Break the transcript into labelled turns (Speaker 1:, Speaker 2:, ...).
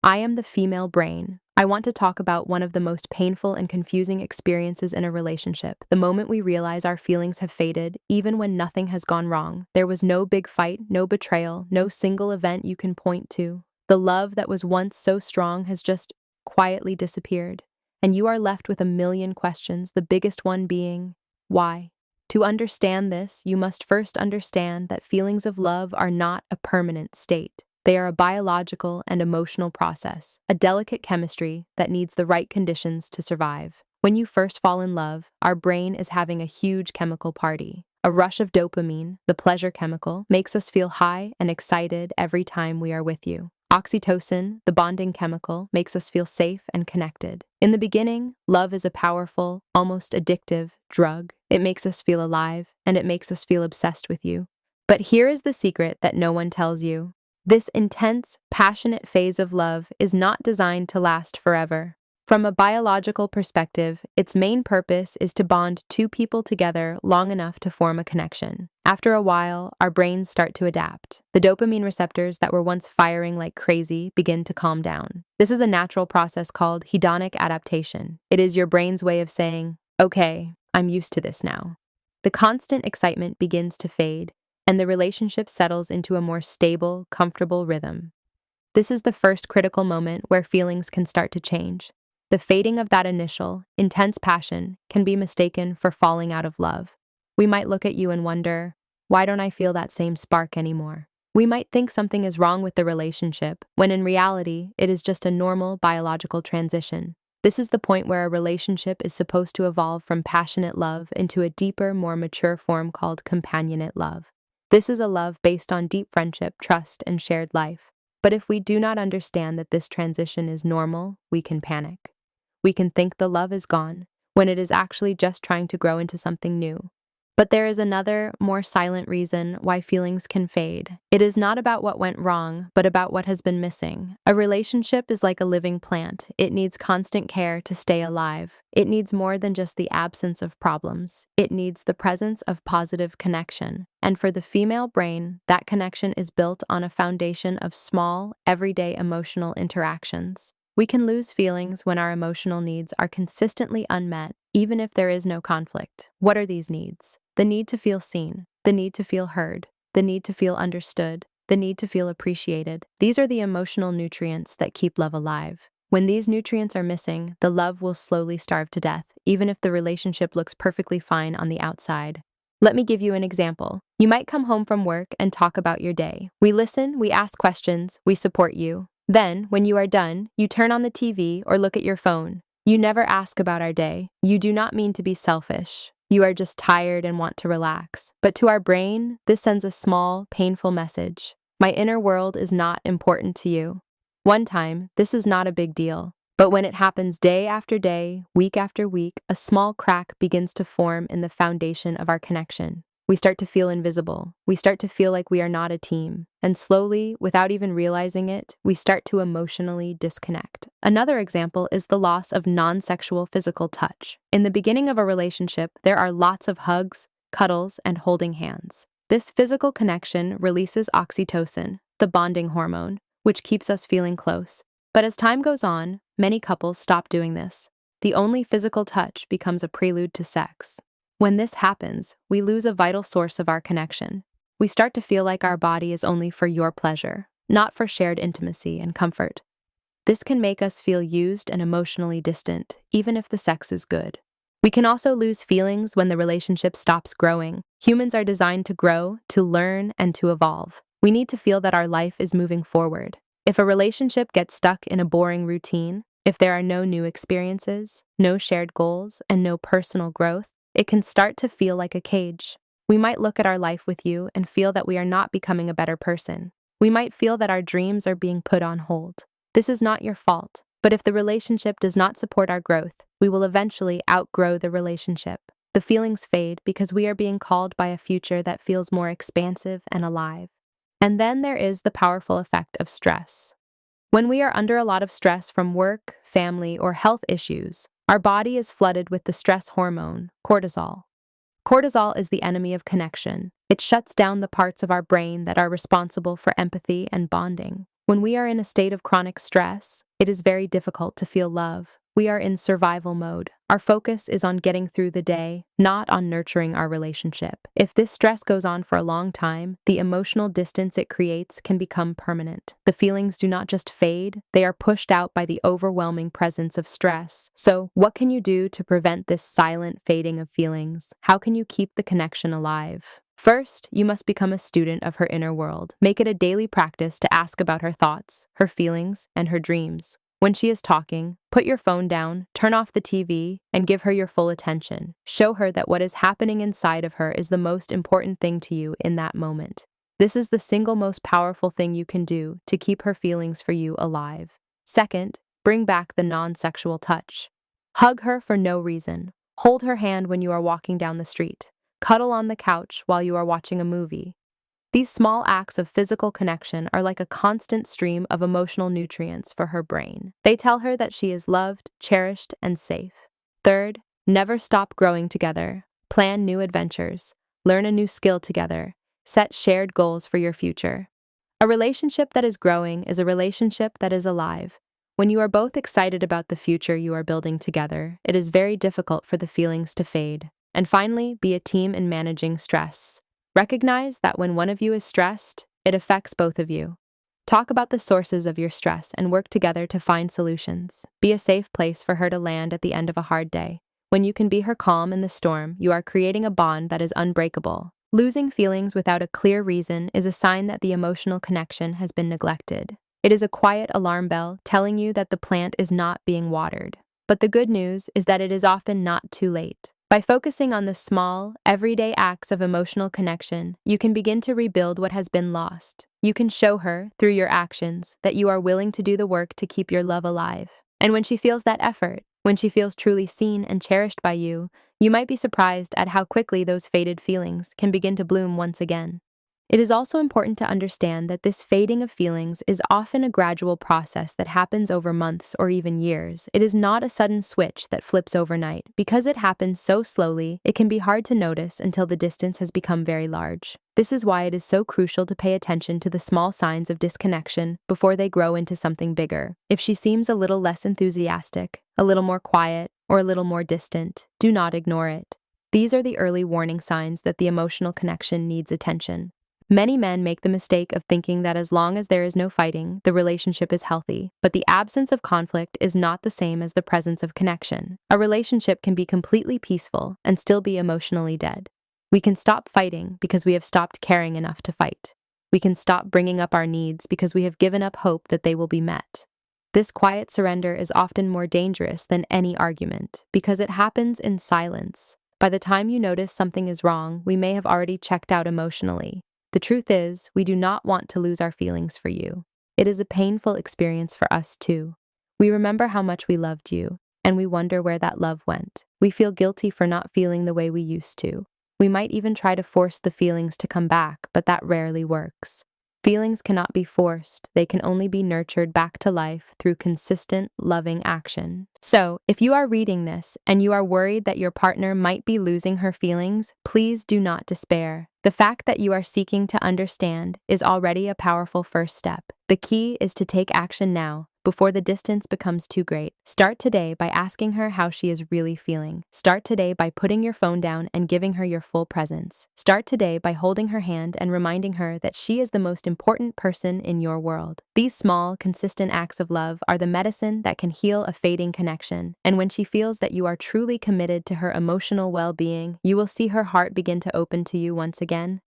Speaker 1: I am the female brain. I want to talk about one of the most painful and confusing experiences in a relationship. The moment we realize our feelings have faded, even when nothing has gone wrong. There was no big fight, no betrayal, no single event you can point to. The love that was once so strong has just quietly disappeared. And you are left with a million questions, the biggest one being, why? To understand this, you must first understand that feelings of love are not a permanent state. They are a biological and emotional process, a delicate chemistry that needs the right conditions to survive. When you first fall in love, our brain is having a huge chemical party. A rush of dopamine, the pleasure chemical, makes us feel high and excited every time we are with you. Oxytocin, the bonding chemical, makes us feel safe and connected. In the beginning, love is a powerful, almost addictive drug. It makes us feel alive, and it makes us feel obsessed with you. But here is the secret that no one tells you. This intense, passionate phase of love is not designed to last forever. From a biological perspective, its main purpose is to bond two people together long enough to form a connection. After a while, our brains start to adapt. The dopamine receptors that were once firing like crazy begin to calm down. This is a natural process called hedonic adaptation. It is your brain's way of saying, okay, I'm used to this now. The constant excitement begins to fade, and the relationship settles into a more stable, comfortable rhythm. This is the first critical moment where feelings can start to change. The fading of that initial, intense passion can be mistaken for falling out of love. We might look at you and wonder, why don't I feel that same spark anymore? We might think something is wrong with the relationship, when in reality, it is just a normal biological transition. This is the point where a relationship is supposed to evolve from passionate love into a deeper, more mature form called companionate love. This is a love based on deep friendship, trust, and shared life. But if we do not understand that this transition is normal, we can panic. We can think the love is gone, when it is actually just trying to grow into something new. But there is another, more silent reason why feelings can fade. It is not about what went wrong, but about what has been missing. A relationship is like a living plant. It needs constant care to stay alive. It needs more than just the absence of problems. It needs the presence of positive connection. And for the female brain, that connection is built on a foundation of small, everyday emotional interactions. We can lose feelings when our emotional needs are consistently unmet, even if there is no conflict. What are these needs? The need to feel seen, the need to feel heard, the need to feel understood, the need to feel appreciated. These are the emotional nutrients that keep love alive. When these nutrients are missing, the love will slowly starve to death, even if the relationship looks perfectly fine on the outside. Let me give you an example. You might come home from work and talk about your day. We listen, we ask questions, we support you. Then, when you are done, you turn on the TV or look at your phone. You never ask about our day. You do not mean to be selfish. You are just tired and want to relax. But to our brain, this sends a small, painful message. My inner world is not important to you. One time, this is not a big deal. But when it happens day after day, week after week, a small crack begins to form in the foundation of our connection. We start to feel invisible. We start to feel like we are not a team. And slowly, without even realizing it, we start to emotionally disconnect. Another example is the loss of non-sexual physical touch. In the beginning of a relationship, there are lots of hugs, cuddles, and holding hands. This physical connection releases oxytocin, the bonding hormone, which keeps us feeling close. But as time goes on, many couples stop doing this. The only physical touch becomes a prelude to sex. When this happens, we lose a vital source of our connection. We start to feel like our body is only for your pleasure, not for shared intimacy and comfort. This can make us feel used and emotionally distant, even if the sex is good. We can also lose feelings when the relationship stops growing. Humans are designed to grow, to learn, and to evolve. We need to feel that our life is moving forward. If a relationship gets stuck in a boring routine, if there are no new experiences, no shared goals, and no personal growth, it can start to feel like a cage. We might look at our life with you and feel that we are not becoming a better person. We might feel that our dreams are being put on hold. This is not your fault, but if the relationship does not support our growth, we will eventually outgrow the relationship. The feelings fade because we are being called by a future that feels more expansive and alive. And then there is the powerful effect of stress. When we are under a lot of stress from work, family, or health issues, our body is flooded with the stress hormone, cortisol. Cortisol is the enemy of connection. It shuts down the parts of our brain that are responsible for empathy and bonding. When we are in a state of chronic stress, it is very difficult to feel love. We are in survival mode. Our focus is on getting through the day, not on nurturing our relationship. If this stress goes on for a long time, the emotional distance it creates can become permanent. The feelings do not just fade, they are pushed out by the overwhelming presence of stress. So, what can you do to prevent this silent fading of feelings? How can you keep the connection alive? First, you must become a student of her inner world. Make it a daily practice to ask about her thoughts, her feelings, and her dreams. When she is talking, put your phone down, turn off the TV, and give her your full attention. Show her that what is happening inside of her is the most important thing to you in that moment. This is the single most powerful thing you can do to keep her feelings for you alive. Second, bring back the non-sexual touch. Hug her for no reason. Hold her hand when you are walking down the street. Cuddle on the couch while you are watching a movie. These small acts of physical connection are like a constant stream of emotional nutrients for her brain. They tell her that she is loved, cherished, and safe. Third, never stop growing together. Plan new adventures. Learn a new skill together. Set shared goals for your future. A relationship that is growing is a relationship that is alive. When you are both excited about the future you are building together, it is very difficult for the feelings to fade. And finally, be a team in managing stress. Recognize that when one of you is stressed, it affects both of you. Talk about the sources of your stress and work together to find solutions. Be a safe place for her to land at the end of a hard day. When you can be her calm in the storm, you are creating a bond that is unbreakable. Losing feelings without a clear reason is a sign that the emotional connection has been neglected. It is a quiet alarm bell telling you that the plant is not being watered. But the good news is that it is often not too late. By focusing on the small, everyday acts of emotional connection, you can begin to rebuild what has been lost. You can show her, through your actions, that you are willing to do the work to keep your love alive. And when she feels that effort, when she feels truly seen and cherished by you, you might be surprised at how quickly those faded feelings can begin to bloom once again. It is also important to understand that this fading of feelings is often a gradual process that happens over months or even years. It is not a sudden switch that flips overnight. Because it happens so slowly, it can be hard to notice until the distance has become very large. This is why it is so crucial to pay attention to the small signs of disconnection before they grow into something bigger. If she seems a little less enthusiastic, a little more quiet, or a little more distant, do not ignore it. These are the early warning signs that the emotional connection needs attention. Many men make the mistake of thinking that as long as there is no fighting, the relationship is healthy. But the absence of conflict is not the same as the presence of connection. A relationship can be completely peaceful and still be emotionally dead. We can stop fighting because we have stopped caring enough to fight. We can stop bringing up our needs because we have given up hope that they will be met. This quiet surrender is often more dangerous than any argument because it happens in silence. By the time you notice something is wrong, we may have already checked out emotionally. The truth is, we do not want to lose our feelings for you. It is a painful experience for us too. We remember how much we loved you, and we wonder where that love went. We feel guilty for not feeling the way we used to. We might even try to force the feelings to come back, but that rarely works. Feelings cannot be forced. They can only be nurtured back to life through consistent, loving action. So, if you are reading this and you are worried that your partner might be losing her feelings, please do not despair. The fact that you are seeking to understand is already a powerful first step. The key is to take action now, before the distance becomes too great. Start today by asking her how she is really feeling. Start today by putting your phone down and giving her your full presence. Start today by holding her hand and reminding her that she is the most important person in your world. These small, consistent acts of love are the medicine that can heal a fading connection. And when she feels that you are truly committed to her emotional well-being, you will see her heart begin to open to you once again.